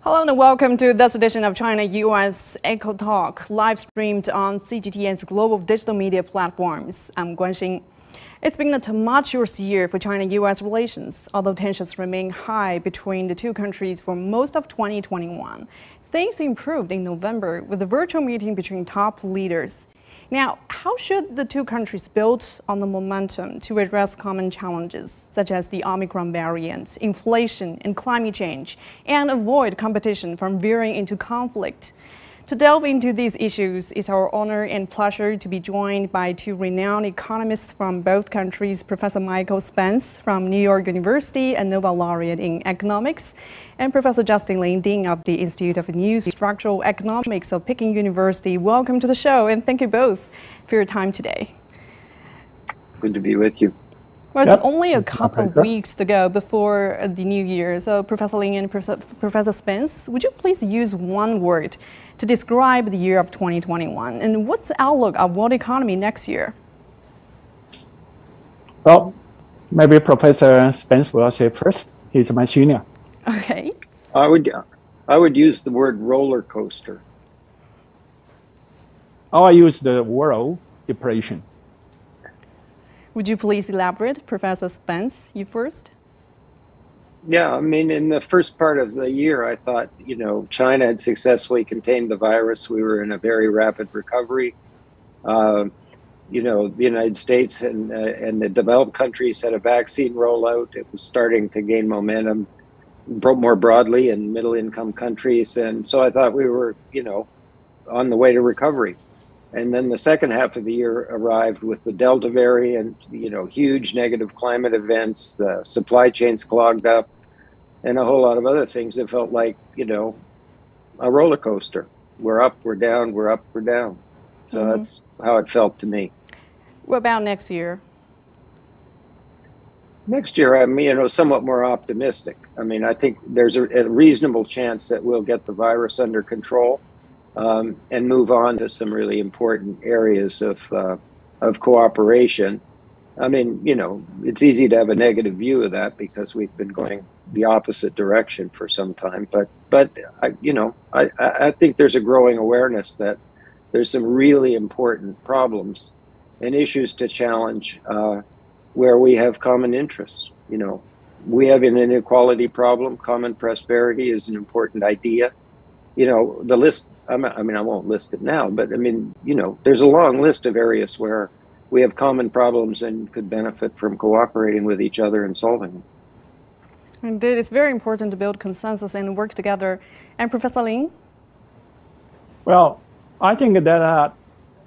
Hello and welcome to this edition of China-US Echo Talk, live streamed on CGTN's global digital media platforms. I'm Guanxing. It's been a tumultuous year for China-US relations, although tensions remain high between the two countries for most of 2021. Things improved in November with a virtual meeting between top leaders. Now, how should the two countries build on the momentum to address common challenges, such as the Omicron variant, inflation, and climate change, and avoid competition from veering into conflict? To delve into these issues, it's our honor and pleasure to be joined by two renowned economists from both countries, Professor Michael Spence from New York University, a Nobel laureate in economics, and Professor Justin Lin, Dean of the Institute of New Structural Economics of Peking University. Welcome to the show, and thank you both for your time today. Good to be with you. Well, it's only a couple of weeks to go before the new year. So, Professor Lin and Professor Spence, would you please use one word to describe the year of 2021? And what's the outlook of world economy next year? Well, maybe Professor Spence will say first. He's my senior. Okay. I would use the word roller coaster. I use the word depression. Would you please elaborate, Professor Spence? You first. Yeah, I mean, in the first part of the year, I thought, China had successfully contained the virus. We were in a very rapid recovery. The United States and the developed countries had a vaccine rollout. It was starting to gain momentum more broadly in middle-income countries. And so I thought we were, on the way to recovery. And then the second half of the year arrived with the Delta variant, huge negative climate events, the supply chains clogged up, and a whole lot of other things that felt like, a roller coaster. We're up, we're down, we're up, we're down. So that's how it felt to me. What about next year? Next year, I'm, somewhat more optimistic. I mean, I think there's a reasonable chance that we'll get the virus under control. And move on to some really important areas of cooperation. I mean, it's easy to have a negative view of that because we've been going the opposite direction for some time. But I think there's a growing awareness that there's some really important problems and issues to challenge where we have common interests. We have an inequality problem. Common prosperity is an important idea. The list. I won't list it now, but there's a long list of areas where we have common problems and could benefit from cooperating with each other and solving them. Indeed, it's very important to build consensus and work together. And Professor Lin? Well, I think that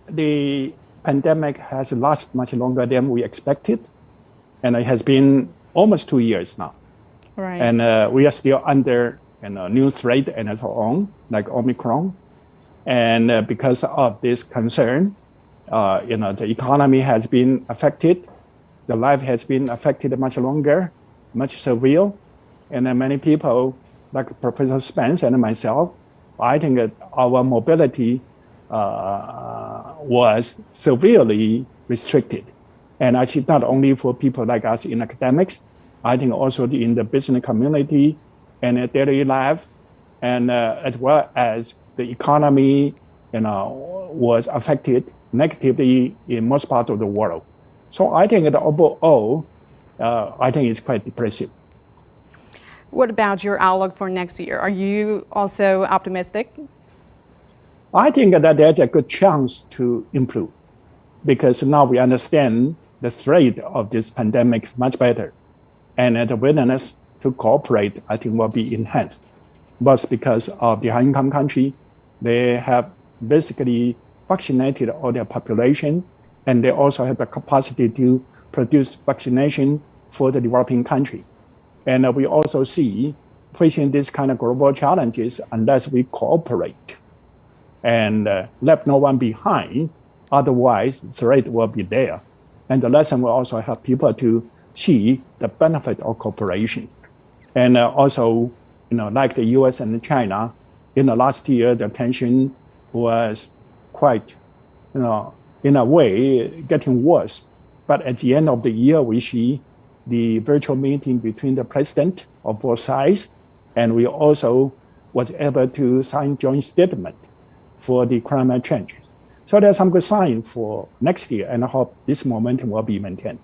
the pandemic has lasted much longer than we expected, and it has been almost 2 years now. Right. And we are still under new threat and so on, like Omicron. And because of this concern, the economy has been affected. The life has been affected much longer, much severe. And many people, like Professor Spence and myself, I think that our mobility was severely restricted. And I think not only for people like us in academics, I think also in the business community and daily life, and as well as the economy, was affected negatively in most parts of the world. So I think that overall, I think it's quite depressive. What about your outlook for next year? Are you also optimistic? I think that there's a good chance to improve because now we understand the threat of this pandemic much better, and the willingness to cooperate, I think, will be enhanced. But because of the high-income country, they have basically vaccinated all their population, and they also have the capacity to produce vaccination for the developing country. And we also see facing this kind of global challenges, unless we cooperate and left no one behind, otherwise the threat will be there. And the lesson will also help people to see the benefit of cooperation. And also, like the US and China, in the last year, the tension was quite, in a way, getting worse. But at the end of the year, we see the virtual meeting between the president of both sides, and we also was able to sign joint statement for the climate changes. So there's some good sign for next year, and I hope this momentum will be maintained.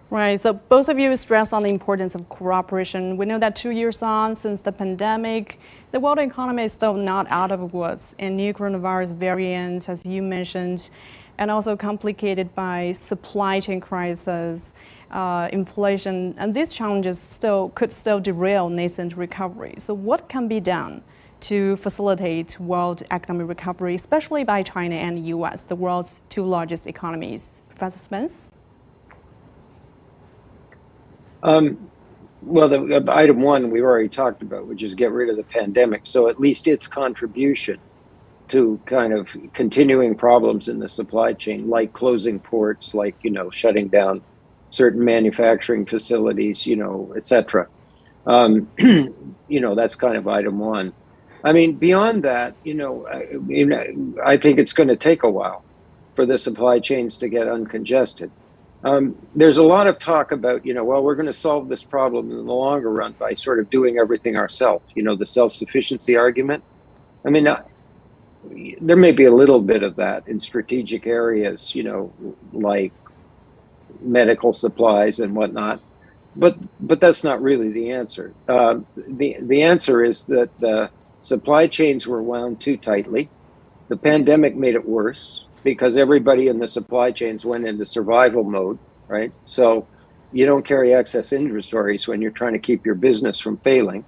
Right, so both of you stressed on the importance of cooperation. We know that 2 years on since the pandemic, the world economy is still not out of the woods, and new coronavirus variants, as you mentioned, and also complicated by supply chain crisis, inflation, and these challenges could still derail nascent recovery. So what can be done to facilitate world economic recovery, especially by China and the US, the world's two largest economies? Professor Spence? Well, the item one we've already talked about, which is get rid of the pandemic. So at least its contribution to kind of continuing problems in the supply chain, like closing ports, like, shutting down certain manufacturing facilities, et cetera. That's kind of item one. I mean, beyond that, I think it's going to take a while for the supply chains to get uncongested. There's a lot of talk about, well, we're going to solve this problem in the longer run by sort of doing everything ourselves, the self-sufficiency argument. I mean, there may be a little bit of that in strategic areas, like medical supplies and whatnot, but that's not really the answer. The answer is that the supply chains were wound too tightly. The pandemic made it worse, because everybody in the supply chains went into survival mode, right? So you don't carry excess inventories when you're trying to keep your business from failing.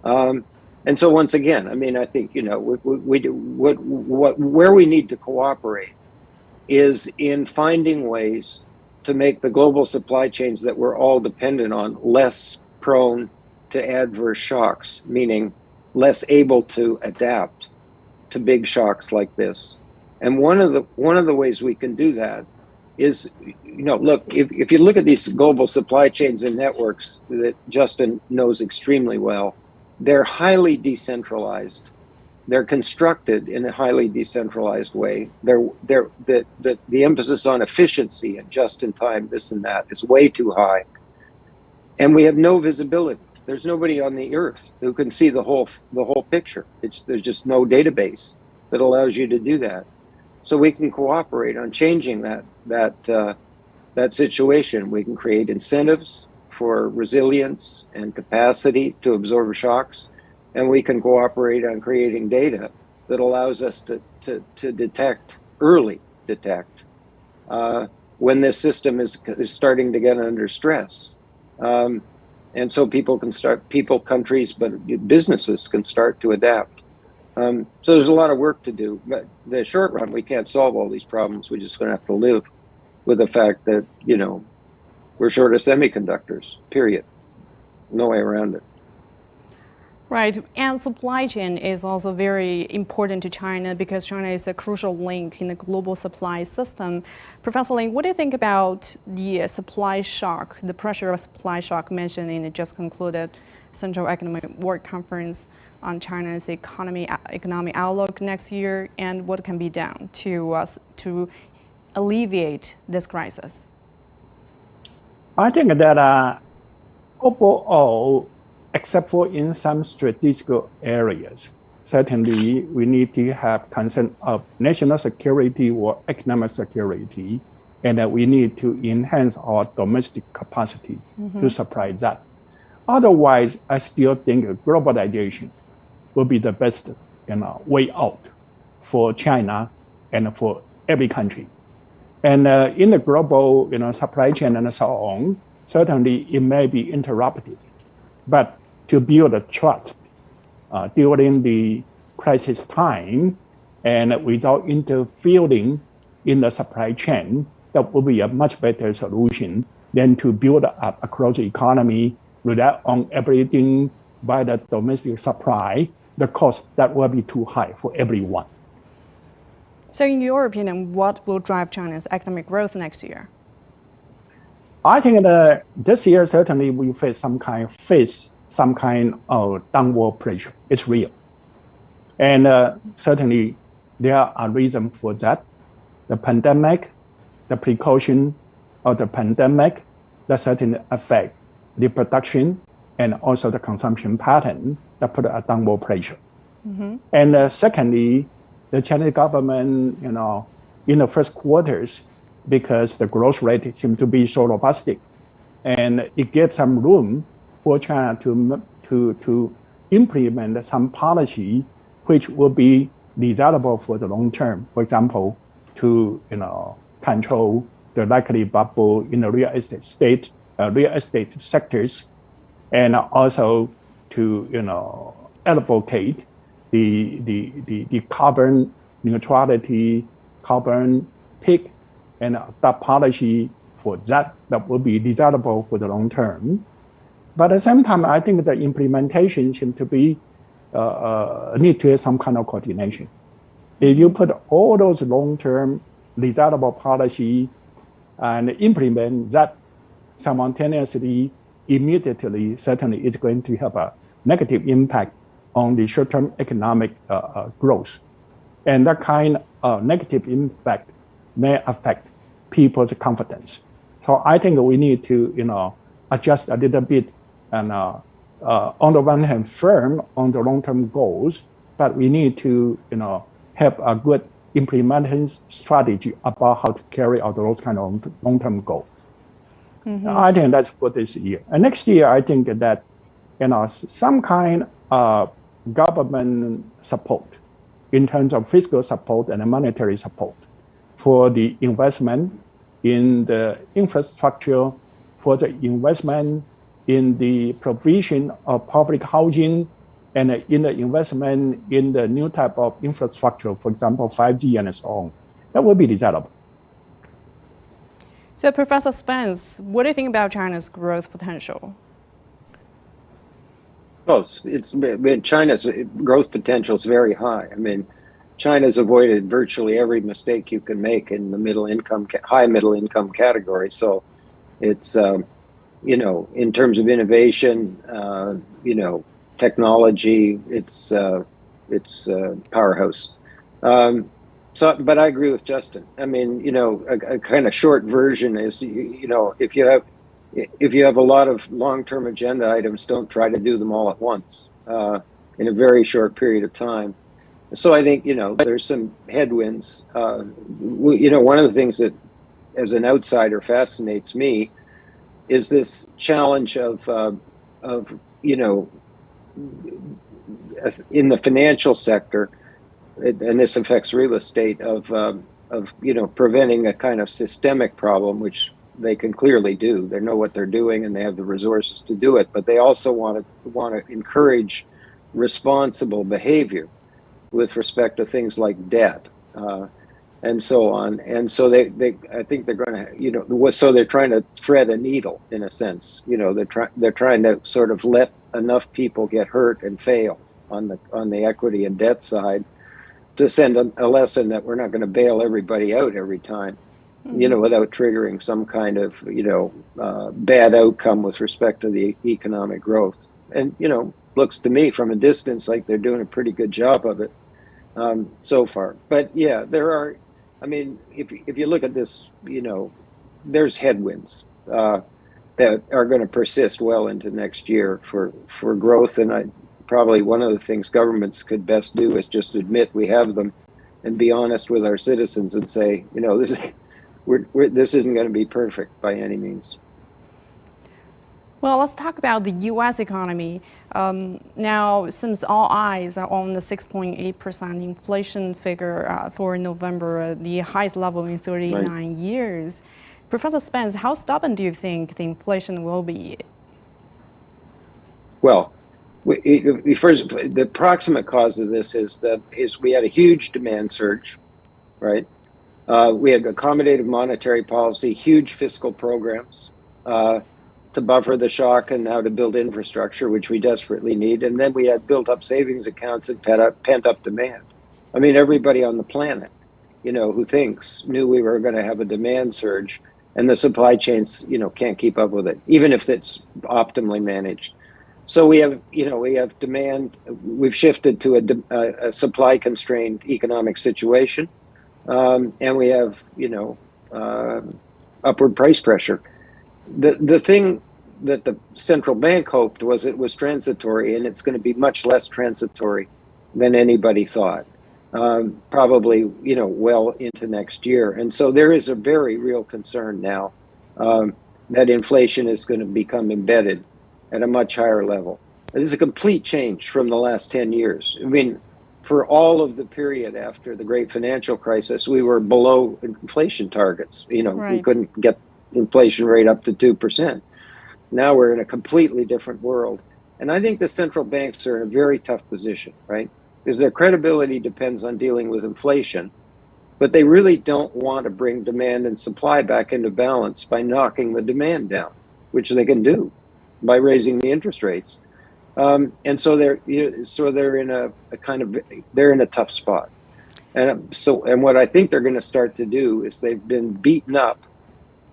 And so once again, I mean, I think, where we need to cooperate is in finding ways to make the global supply chains that we're all dependent on less prone to adverse shocks, meaning less able to adapt to big shocks like this. And one of the ways we can do that is, look, if you look at these global supply chains and networks that Justin knows extremely well, they're highly decentralized. They're constructed in a highly decentralized way. The emphasis on efficiency and just in time, this and that, is way too high. And we have no visibility. There's nobody on the earth who can see the whole picture. There's just no database that allows you to do that. So we can cooperate on changing that situation. We can create incentives for resilience and capacity to absorb shocks, and we can cooperate on creating data that allows us to early detect when this system is starting to get under stress, and so countries, but businesses can start to adapt. So there's a lot of work to do, but the short run, we can't solve all these problems. We're just going to have to live with the fact that, we're short of semiconductors, period. No way around it. Right, and supply chain is also very important to China because China is a crucial link in the global supply system. Professor Lin, what do you think about the supply shock, the pressure of supply shock mentioned in the just concluded Central Economic World Conference on China's economic outlook next year, and what can be done to alleviate this crisis? I think that overall, except for in some strategic areas, certainly we need to have concern of national security or economic security, and that we need to enhance our domestic capacity to supply that. Otherwise, I still think globalization will be the best way out for China and for every country. And in the global supply chain and so on, certainly it may be interrupted. But to build a trust during the crisis time and without interfering in the supply chain, that will be a much better solution than to build up across the economy, rely on everything by the domestic supply. The cost that will be too high for everyone. So in your opinion, what will drive China's economic growth next year? I think that this year certainly we face some kind of downward pressure. It's real. And certainly there are reasons for that. The pandemic, the precaution of the pandemic, that certainly affect the production and also the consumption pattern that put a downward pressure. And secondly, the Chinese government, in the first quarters, because the growth rate seemed to be so robust, and it gave some room for China to implement some policy which will be desirable for the long term. For example, to control the likely bubble in the real estate sectors, and also to advocate the carbon neutrality, carbon peak, and that policy for that will be desirable for the long term. But at the same time, I think the implementation seems to be need to have some kind of coordination. If you put all those long-term desirable policy and implement that simultaneously, immediately, certainly it's going to have a negative impact on the short-term economic growth. And that kind of negative impact may affect people's confidence. So I think we need to, adjust a little bit and on the one hand, firm on the long-term goals, but we need to, have a good implementation strategy about how to carry out those kind of long-term goals. I think that's for this year. And next year, I think that, some kind of government support in terms of fiscal support and monetary support for the investment in the infrastructure, for the investment in the provision of public housing, and in the investment in the new type of infrastructure, for example, 5G and so on. That will be desirable. So, Professor Spence, what do you think about China's growth potential? Well, China's growth potential is very high. I mean, China's avoided virtually every mistake you can make in the high middle income category. So it's, in terms of innovation, technology, it's powerhouse. But I agree with Justin. I mean, a kind of short version is, if you have a lot of long-term agenda items, don't try to do them all at once in a very short period of time. So I think, there's some headwinds. One of the things that, as an outsider, fascinates me is this challenge of in the financial sector, and this affects real estate, of preventing a kind of systemic problem, which they can clearly do. They know what they're doing and they have the resources to do it, but they also want to encourage responsible behavior with respect to things like debt and so on. And so I think they're going to, so they're trying to thread a needle in a sense. They're trying to sort of let enough people get hurt and fail on the equity and debt side to send a lesson that we're not going to bail everybody out every time, without triggering some kind of, bad outcome with respect to the economic growth. And, looks to me from a distance like they're doing a pretty good job of it so far. But yeah, there are, if you look at this, there's headwinds that are going to persist well into next year for growth. And probably one of the things governments could best do is just admit we have them and be honest with our citizens and say, this isn't going to be perfect by any means. Well, let's talk about the U.S. economy. Now, since all eyes are on the 6.8% inflation figure for November, the highest level in 39 years, Professor Spence, how stubborn do you think the inflation will be? Well, first, the approximate cause of this is we had a huge demand surge, right? We had accommodative monetary policy, huge fiscal programs to buffer the shock and now to build infrastructure, which we desperately need. And then we had built up savings accounts and pent up demand. I mean, everybody on the planet, who knew we were going to have a demand surge, and the supply chains, can't keep up with it, even if it's optimally managed. So we have demand. We've shifted to a supply constrained economic situation, and we have upward price pressure. The thing that the central bank hoped was it was transitory, and it's going to be much less transitory than anybody thought. Probably, well into next year. And so there is a very real concern now that inflation is going to become embedded at a much higher level. This is a complete change from the last 10 years. I mean, for all of the period after the great financial crisis, we were below inflation targets. We couldn't get inflation rate up to 2%. Now we're in a completely different world. And I think the central banks are in a very tough position, right? Because their credibility depends on dealing with inflation, but they really don't want to bring demand and supply back into balance by knocking the demand down, which they can do by raising the interest rates. And so they're in they're in a tough spot. And what I think they're going to start to do is they've been beaten up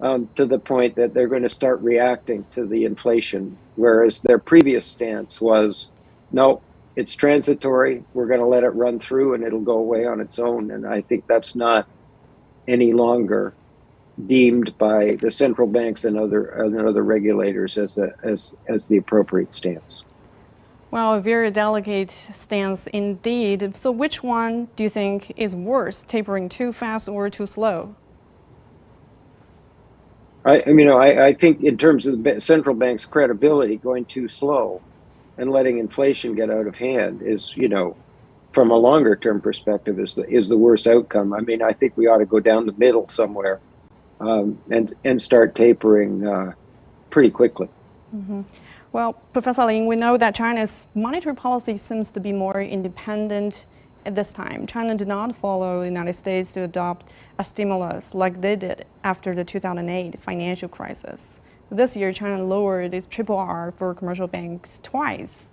to the point that they're going to start reacting to the inflation, whereas their previous stance was, no, it's transitory. We're going to let it run through and it'll go away on its own. And I think that's not any longer deemed by the central banks and other regulators as the appropriate stance. Well, a very delicate stance indeed. So which one do you think is worse, tapering too fast or too slow? I think in terms of the central bank's credibility, going too slow and letting inflation get out of hand is, from a longer term perspective, is the worst outcome. I mean, I think we ought to go down the middle somewhere and start tapering pretty quickly. Mm-hmm. Well, Professor Lin, we know that China's monetary policy seems to be more independent at this time. China did not follow the United States to adopt a stimulus like they did after the 2008 financial crisis. This year, China lowered its RRR for commercial banks twice,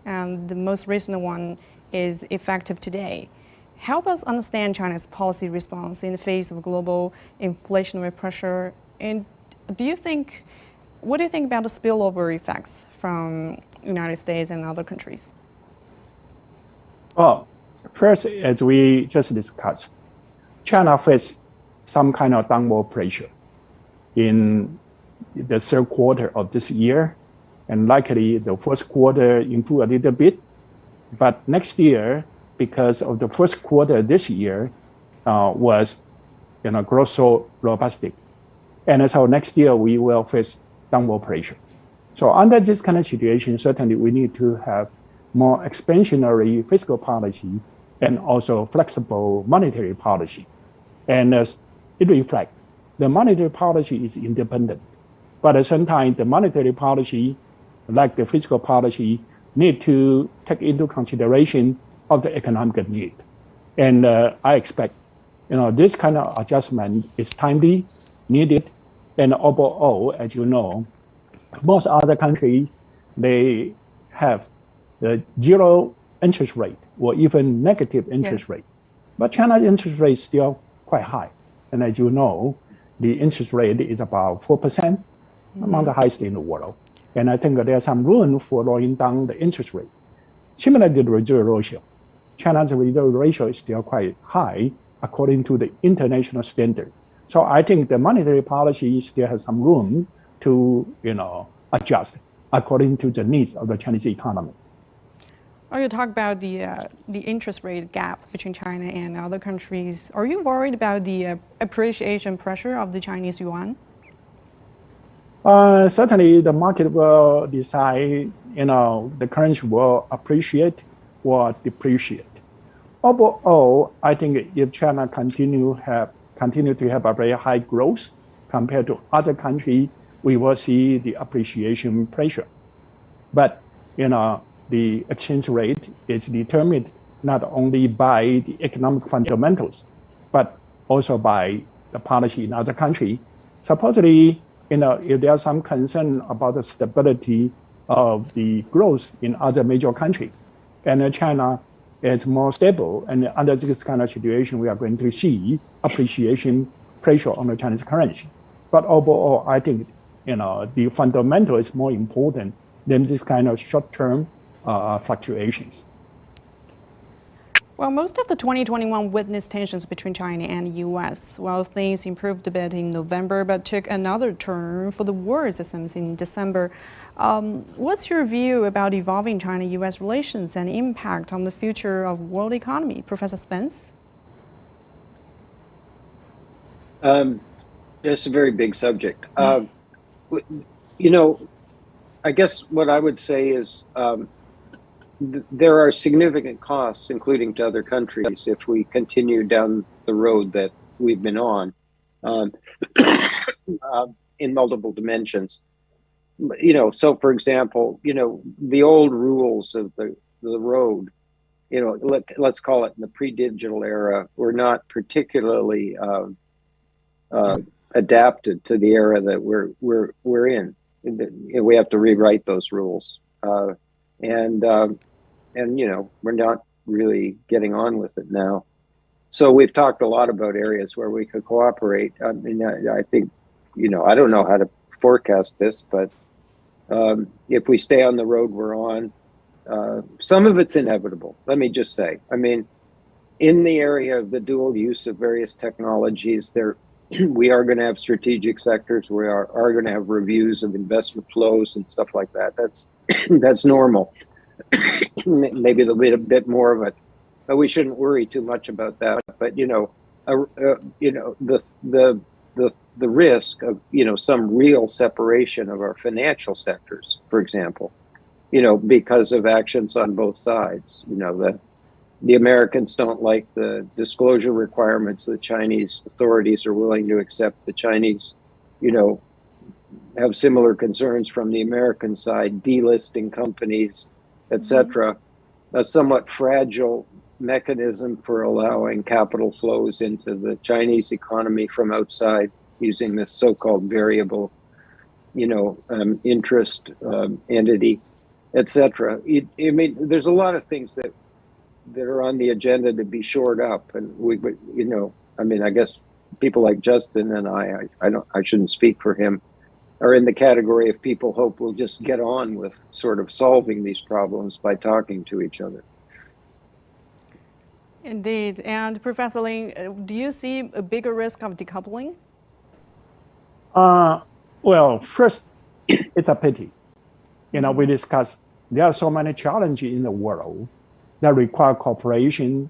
and the most recent one is effective today. Help us understand China's policy response in the face of global inflationary pressure. And what do you think about the spillover effects from the United States and other countries? Well, first, as we just discussed, China faced some kind of downward pressure in the third quarter of this year, and likely the first quarter improve a little bit. But next year, because of the first quarter this year was growth so robust, and so next year we will face downward pressure. So under this kind of situation, certainly we need to have more expansionary fiscal policy and also flexible monetary policy. And as it reflects, the monetary policy is independent, but at the same time, the monetary policy, like the fiscal policy, need to take into consideration of the economic need. And I expect, this kind of adjustment is timely, needed, and overall, as you know, most other countries, they have the zero interest rate or even negative interest rate. But China's interest rate is still quite high. And as you know, the interest rate is about 4%, among the highest in the world. And I think there's some room for lowering down the interest rate. Similarly, the reserve ratio. China's reserve ratio is still quite high according to the international standard. So I think the monetary policy still has some room to, adjust according to the needs of the Chinese economy. When you talk about the interest rate gap between China and other countries, are you worried about the appreciation pressure of the Chinese yuan? Certainly, the market will decide, the currency will appreciate or depreciate. Overall, I think if China continue to have a very high growth compared to other countries, we will see the appreciation pressure. But, the exchange rate is determined not only by the economic fundamentals, but also by the policy in other countries. Supposedly, if there's some concern about the stability of the growth in other major countries, and China is more stable, and under this kind of situation, we are going to see appreciation pressure on the Chinese currency. But overall, I think, the fundamental is more important than this kind of short-term fluctuations. Well, most of the 2021 witnessed tensions between China and the U.S. Well, things improved a bit in November, but took another turn for the worse, it seems, in December. What's your view about evolving China-U.S. relations and impact on the future of world economy, Professor Spence? It's a very big subject. You know, I guess what I would say is there are significant costs, including to other countries, if we continue down the road that we've been on in multiple dimensions. You know, so for example, you know, the old rules of the road, you know, let's call it in the pre-digital era, were not particularly adapted to the era that we're in. We have to rewrite those rules. And you know, we're not really getting on with it now. So we've talked a lot about areas where we could cooperate. I mean, I think, you know, I don't know how to forecast this, but if we stay on the road we're on, some of it's inevitable. Let me just say, I mean, in the area of the dual use of various technologies, we are going to have strategic sectors. We are going to have reviews of investment flows and stuff like that. That's normal. Maybe there'll be a bit more of it, but we shouldn't worry too much about that. But you know, the risk of, you know, some real separation of our financial sectors, for example, you know, because of actions on both sides. You know, the Americans don't like the disclosure requirements the Chinese authorities are willing to accept. The Chinese, you know, have similar concerns from the American side, delisting companies, etc. A somewhat fragile mechanism for allowing capital flows into the Chinese economy from outside using this so-called variable, you know, interest entity, etc. I mean, there's a lot of things that are on the agenda to be shored up, and we, you know, I mean, I guess people like Justin and I shouldn't speak for him, are in the category of people hope we'll just get on with sort of solving these problems by talking to each other. Indeed. And Professor Lin, do you see a bigger risk of decoupling? Well, first, it's a pity. You know, we discussed there are so many challenges in the world that require cooperation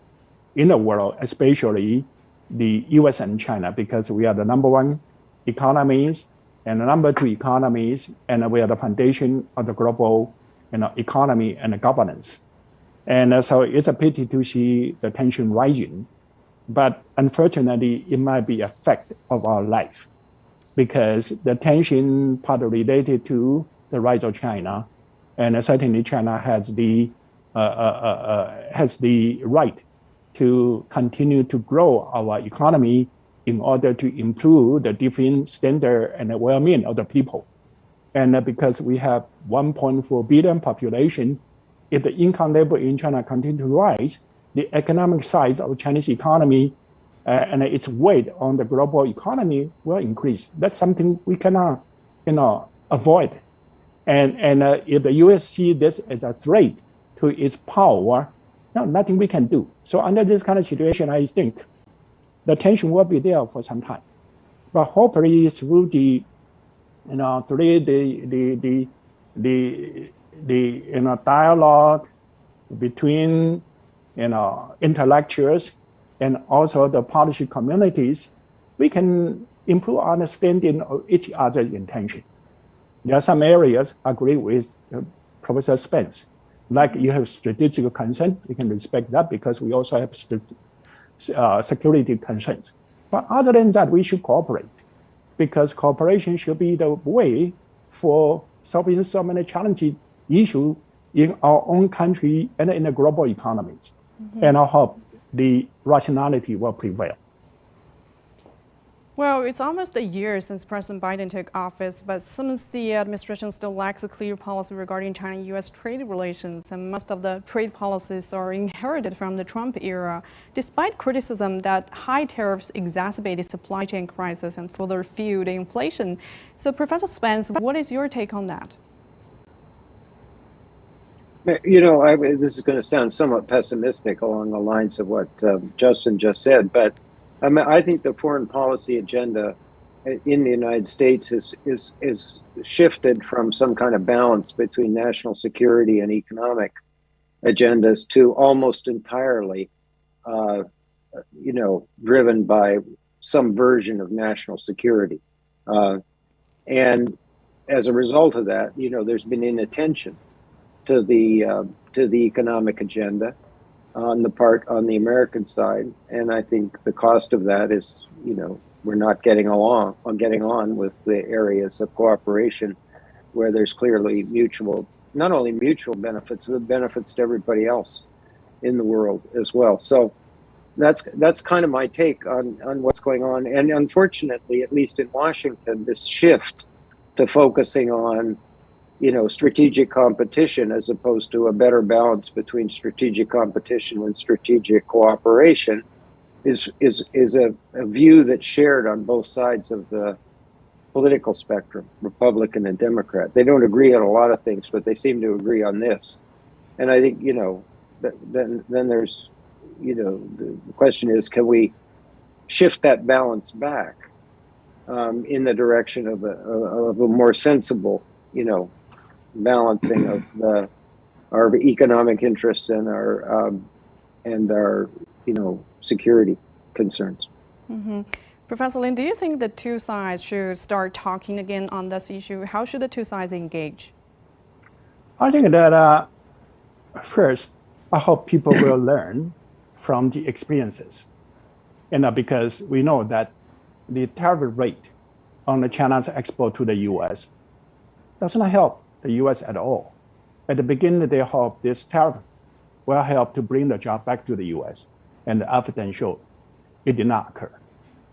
in the world, especially the US and China, because we are the number one economies and the number two economies, and we are the foundation of the global, you know, economy and governance. And so it's a pity to see the tension rising, but unfortunately, it might be a fact of our life, because the tension partly related to the rise of China, and certainly China has the right to continue to grow our economy in order to improve the different standard and the well-being of the people. And because we have 1.4 billion population, if the income level in China continue to rise, the economic size of Chinese economy and its weight on the global economy will increase. That's something we cannot, you know, avoid. And if the US see this as a threat to its power, no, nothing we can do. So under this kind of situation, I think the tension will be there for some time. But hopefully through the, you know, through the you know, dialogue between, you know, intellectuals and also the policy communities, we can improve understanding of each other's intention. There are some areas I agree with Professor Spence. Like you have strategic concern, we can respect that because we also have security concerns. But other than that, we should cooperate, because cooperation should be the way for solving so many challenging issues in our own country and in the global economies. And I hope the rationality will prevail. Well, it's almost a year since President Biden took office, but since the administration still lacks a clear policy regarding China-U.S. trade relations, and most of the trade policies are inherited from the Trump era, despite criticism that high tariffs exacerbated supply chain crisis and further fueled inflation. So, Professor Spence, what is your take on that? This is going to sound somewhat pessimistic along the lines of what Justin just said, but I think the foreign policy agenda in the United States is shifted from some kind of balance between national security and economic agendas to almost entirely, driven by some version of national security. And as a result of that, there's been inattention to the economic agenda on the American side, and I think the cost of that is, we're not getting on with the areas of cooperation where there's clearly not only mutual benefits, but benefits to everybody else in the world as well. So that's kind of my take on what's going on. And unfortunately, at least in Washington, this shift to focusing on strategic competition as opposed to a better balance between strategic competition and strategic cooperation is a view that's shared on both sides of the political spectrum, Republican and Democrat. They don't agree on a lot of things, but they seem to agree on this. And I think, then there's, the question is, can we shift that balance back in the direction of a more sensible, balancing of our economic interests and our security concerns. Mm-hmm. Professor Lin, do you think the two sides should start talking again on this issue? How should the two sides engage? I think that first, I hope people will learn from the experiences, because we know that the tariff rate on the China's export to the U.S. does not help the U.S. at all. At the beginning, they hope this tariff will help to bring the job back to the U.S., and after then showed it did not occur.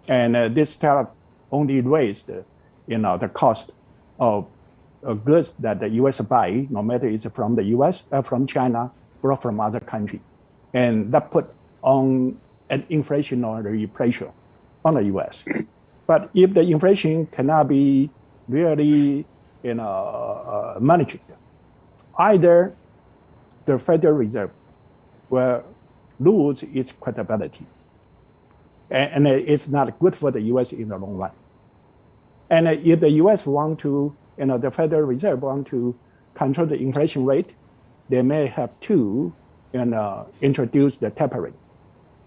And this tariff only raised, the cost of goods that the U.S. buy, no matter it's from the U.S., from China, or from other countries. And that put on an inflationary pressure on the U.S. But if the inflation cannot be really, managed, either the Federal Reserve will lose its credibility, and it's not good for the U.S. in the long run. And if the U.S. want to, the Federal Reserve want to control the inflation rate, they may have to introduce the tapering.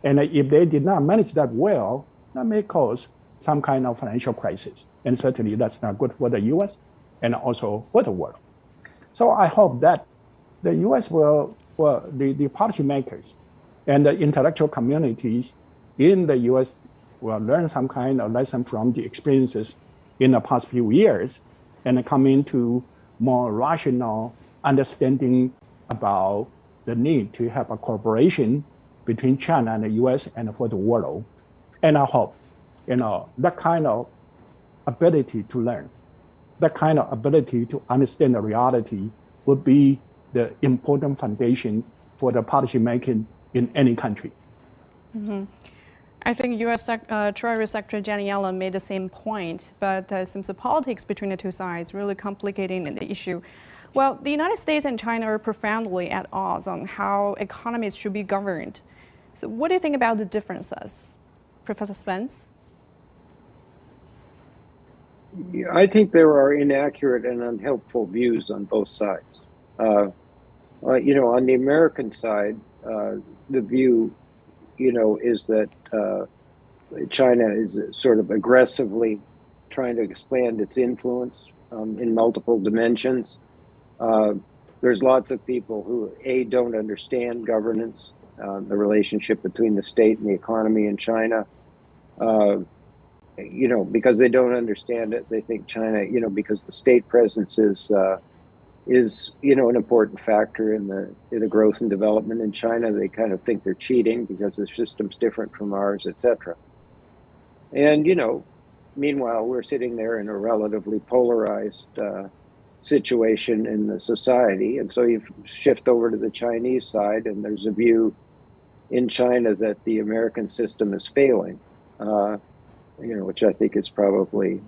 And if they did not manage that well, that may cause some kind of financial crisis. And certainly that's not good for the U.S. and also for the world. So I hope that the U.S. the policymakers and the intellectual communities in the U.S. will learn some kind of lesson from the experiences in the past few years and come into more rational understanding about the need to have a cooperation between China and the U.S. and for the world. And I hope, that kind of ability to learn, that kind of ability to understand the reality would be the important foundation for the policy making in any country. Mm-hmm. I think U.S. Treasury Secretary Janet Yellen made the same point, but it seems the politics between the two sides really complicating the issue. Well, the United States and China are profoundly at odds on how economies should be governed. So what do you think about the differences? Professor Spence? I think there are inaccurate and unhelpful views on both sides. On the American side, the view, is that China is sort of aggressively trying to expand its influence in multiple dimensions. There's lots of people who, don't understand governance, the relationship between the state and the economy in China. Because they don't understand it, they think China, because the state presence is an important factor in the growth and development in China. They kind of think they're cheating because the system's different from ours, etc. And meanwhile, we're sitting there in a relatively polarized situation in the society, and so you shift over to the Chinese side, and there's a view in China that the American system is failing, which I think is probably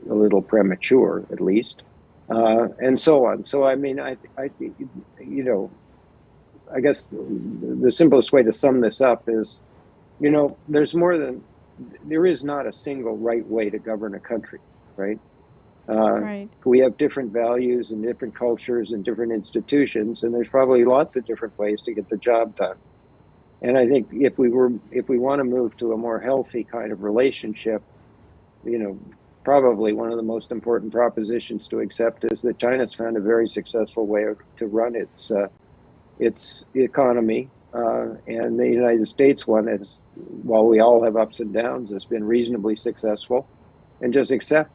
a little premature, at least. and so on. So I mean, I guess the simplest way to sum this up is, there is not a single right way to govern a country, right? Right. We have different values and different cultures and different institutions, and there's probably lots of different ways to get the job done. And I think if we want to move to a more healthy kind of relationship, probably one of the most important propositions to accept is that China's found a very successful way to run its economy, and the United States one is, while we all have ups and downs, has been reasonably successful. And just accept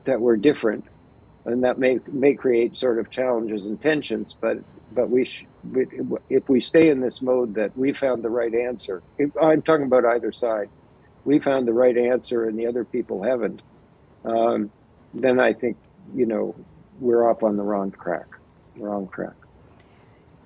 that we're different, and that may create sort of challenges and tensions, but if we stay in this mode that we found the right answer, I'm talking about either side, we found the right answer and the other people haven't, then I think, we're off on the wrong track.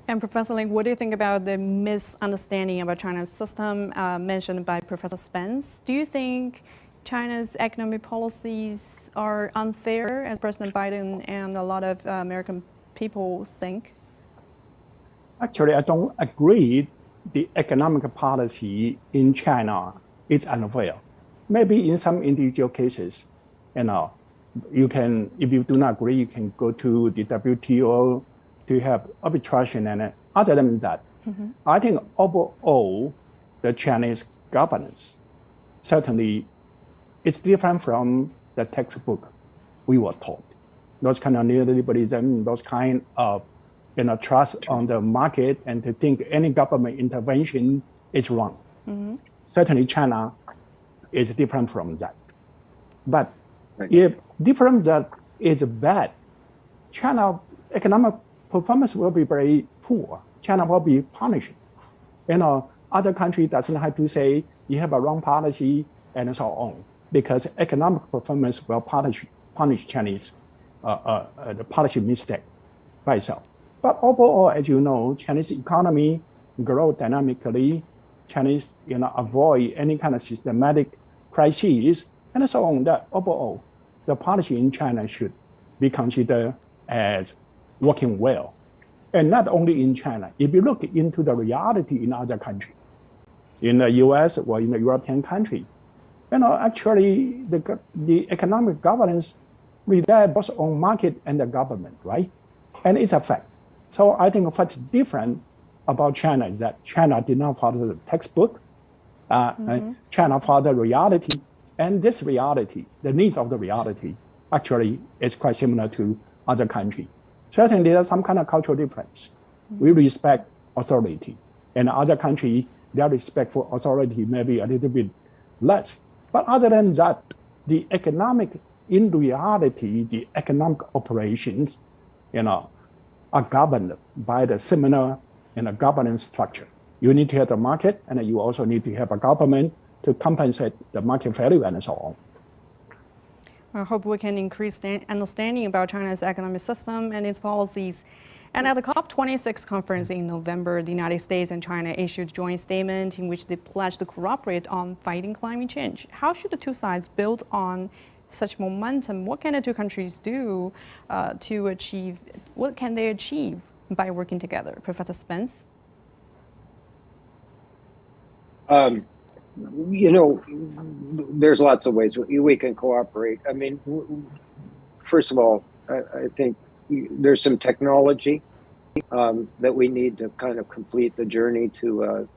And Professor Lin, what do you think about the misunderstanding about China's system mentioned by Professor Spence? Do you think China's economic policies are unfair, as President Biden and a lot of American people think? Actually, I don't agree the economic policy in China is unfair. Maybe in some individual cases, you can, if you do not agree, you can go to the WTO to have arbitration. And other than that, I think overall, the Chinese governance certainly it's different from the textbook we were taught. Those kind of neoliberalism, those kind of trust on the market, and to think any government intervention is wrong. Certainly China is different from that. But if different that is bad, China economic performance will be very poor. China will be punished. Other country doesn't have to say you have a wrong policy and so on, because economic performance will punish Chinese the policy mistake by itself. But overall, as you know, Chinese economy grow dynamically. Chinese, avoid any kind of systematic crises and so on. That overall, the policy in China should be considered as working well. And not only in China, if you look into the reality in other countries, in the US or in the European country, actually the economic governance rely both on market and the government, right? And it's a fact. So I think what's different about China is that China did not follow the textbook. China followed the reality, and this reality, the needs of the reality, actually is quite similar to other countries. Certainly, there's some kind of cultural difference. We respect authority, and other countries, their respect for authority may be a little bit less. But other than that, the economic, in reality, the economic operations, are governed by the similar governance structure. You need to have the market, and you also need to have a government to compensate the market value and so on. I hope we can increase understanding about China's economic system and its policies. And at the COP26 conference in November, the United States and China issued a joint statement in which they pledged to cooperate on fighting climate change. How should the two sides build on such momentum? What can the two countries do to achieve, what can they achieve by working together? Professor Spence? There's lots of ways we can cooperate. I mean, first of all, I think there's some technology that we need to kind of complete the journey to, a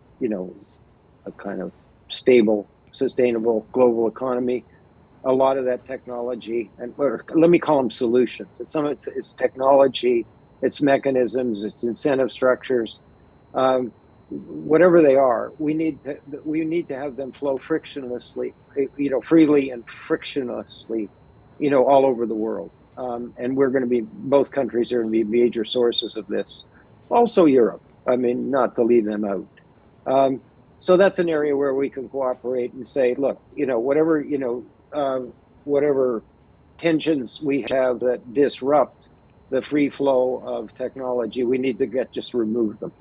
kind of stable, sustainable global economy. A lot of that technology, and let me call them solutions. It's technology, it's mechanisms, it's incentive structures. Whatever they are, we need to have them flow frictionlessly, freely and frictionlessly, all over the world. And both countries are going to be major sources of this. Also Europe, not to leave them out. So that's an area where we can cooperate and say, look, whatever tensions we have that disrupt the free flow of technology, we need to just remove them.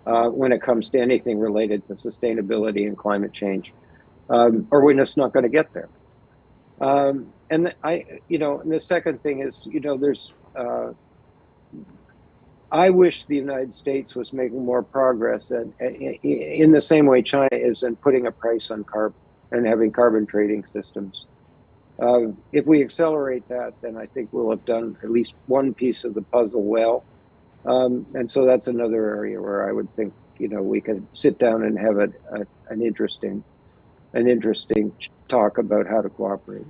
When it comes to anything related to sustainability and climate change, or we're just not going to get there. And the second thing is, I wish the United States was making more progress in the same way China is in putting a price on carbon and having carbon trading systems. If we accelerate that, then I think we'll have done at least one piece of the puzzle well. And so that's another area where I would think, we could sit down and have an interesting talk about how to cooperate.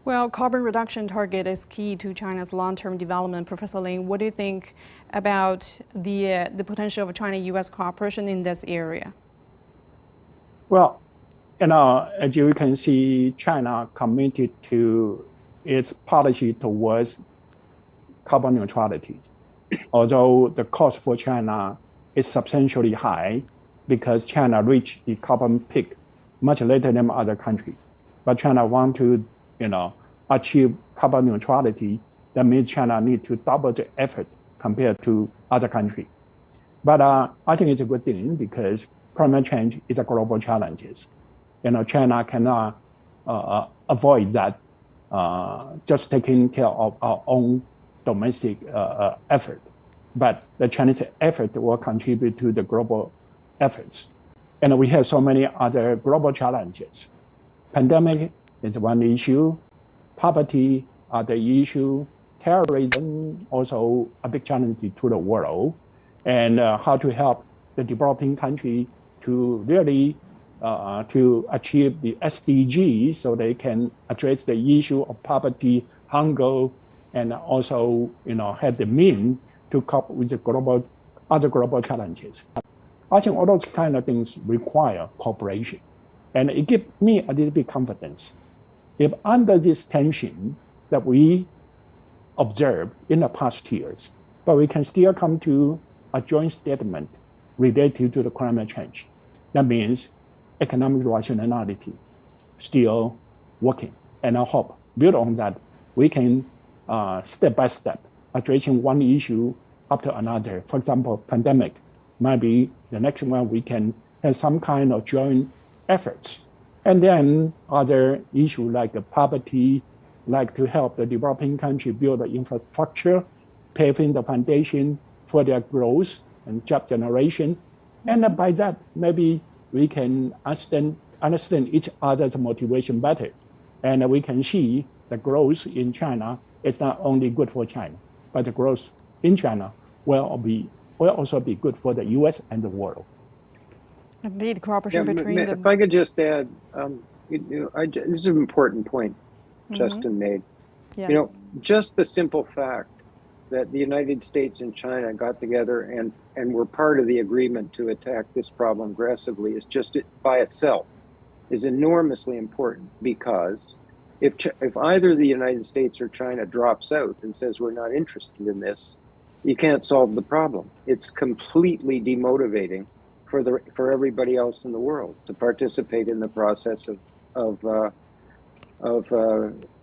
Well, carbon reduction target is key to China's long-term development. Professor Lin, what do you think about the potential of China-U.S. cooperation in this area? Well, as you can see, China committed to its policy towards carbon neutrality. Although the cost for China is substantially high because China reached the carbon peak much later than other countries. But China want to, achieve carbon neutrality. That means China need to double the effort compared to other countries. But I think it's a good thing because climate change is a global challenge. China cannot avoid that just taking care of our own domestic effort. But the Chinese effort will contribute to the global efforts. And we have so many other global challenges. Pandemic is one issue, poverty other issue, terrorism also a big challenge to the world, and how to help the developing country to really to achieve the SDGs so they can address the issue of poverty, hunger, and also have the means to cope with the other global challenges. I think all those kind of things require cooperation, and it gives me a little bit confidence. If under this tension that we observed in the past years, but we can still come to a joint statement related to the climate change. That means economic rationality still working, and I hope build on that we can step by step addressing one issue after another. For example, pandemic might be the next one. We can have some kind of joint efforts, and then other issues like poverty, like to help the developing country build the infrastructure, paving the foundation for their growth and job generation. And by that, maybe we can understand each other's motivation better. And we can see the growth in China is not only good for China, but the growth in China will also be good for the US and the world. Indeed, cooperation between them. If I could just add, this is an important point Justin made. Yes. Just the simple fact that the United States and China got together and were part of the agreement to attack this problem aggressively is just by itself is enormously important, because if either the United States or China drops out and says we're not interested in this, you can't solve the problem. It's completely demotivating for everybody else in the world to participate in the process of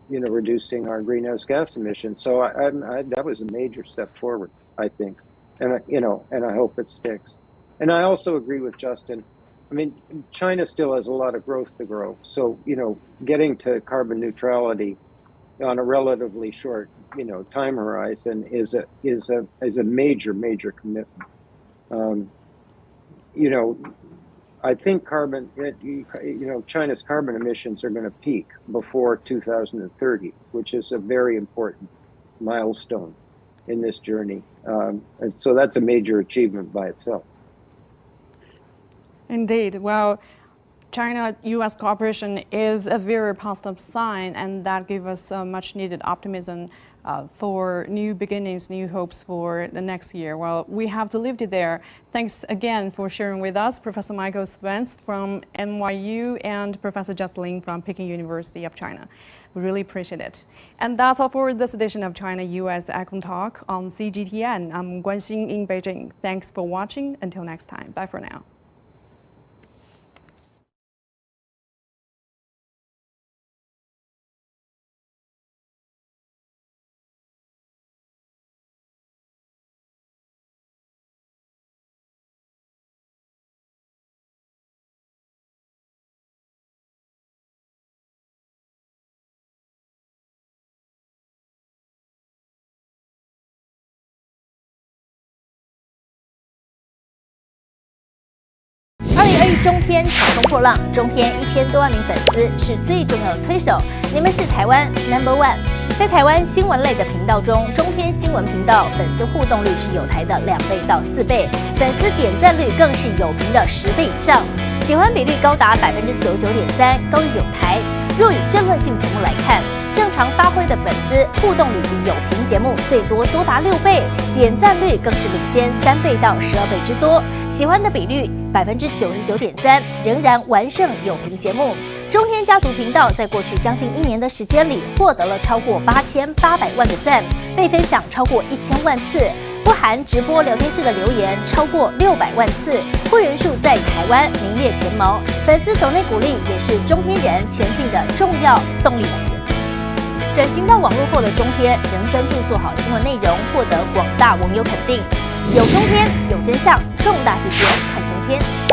reducing our greenhouse gas emissions. So that was a major step forward, I think, and I hope it sticks. And I also agree with Justin. I mean, China still has a lot of growth to grow. So getting to carbon neutrality on a relatively short time horizon is a major commitment. I think China's carbon emissions are going to peak before 2030, which is a very important milestone in this journey. And so that's a major achievement by itself. Indeed. Well, China-U.S. cooperation is a very positive sign, and that gives us much needed optimism for new beginnings, new hopes for the next year. Well, we have to leave it there. Thanks again for sharing with us, Professor Michael Spence from NYU and Professor Justin Lin from Peking University of China. We really appreciate it. And that's all for this edition of China-U.S. Econ Talk on CGTN. I'm Guanxin in Beijing. Thanks for watching. Until next time. Bye for now. 中天乘风破浪，中天1000多万名粉丝是最重要的推手，你们是台湾 No.1。在台湾新闻类的频道中，中天新闻频道粉丝互动率是友台的2倍到4倍，粉丝点赞率更是友评的10倍以上，喜欢比率高达99.3%，高于友台。若以政论性节目来看，正常发挥的粉丝互动率比友评节目最多多达6倍，点赞率更是领先3倍到12倍之多，喜欢的比率99.3%，仍然完胜友评节目。中天家族频道在过去将近1年的时间里，获得了超过8800万个赞，被分享超过1000万次，不含直播聊天室的留言超过600万次，会员数在台湾名列前茅，粉丝抖内鼓励也是中天人前进的重要动力来源。转型到网络后的中天，仍专注做好新闻内容，获得广大网友肯定。有中天，有真相，重大事件看中天。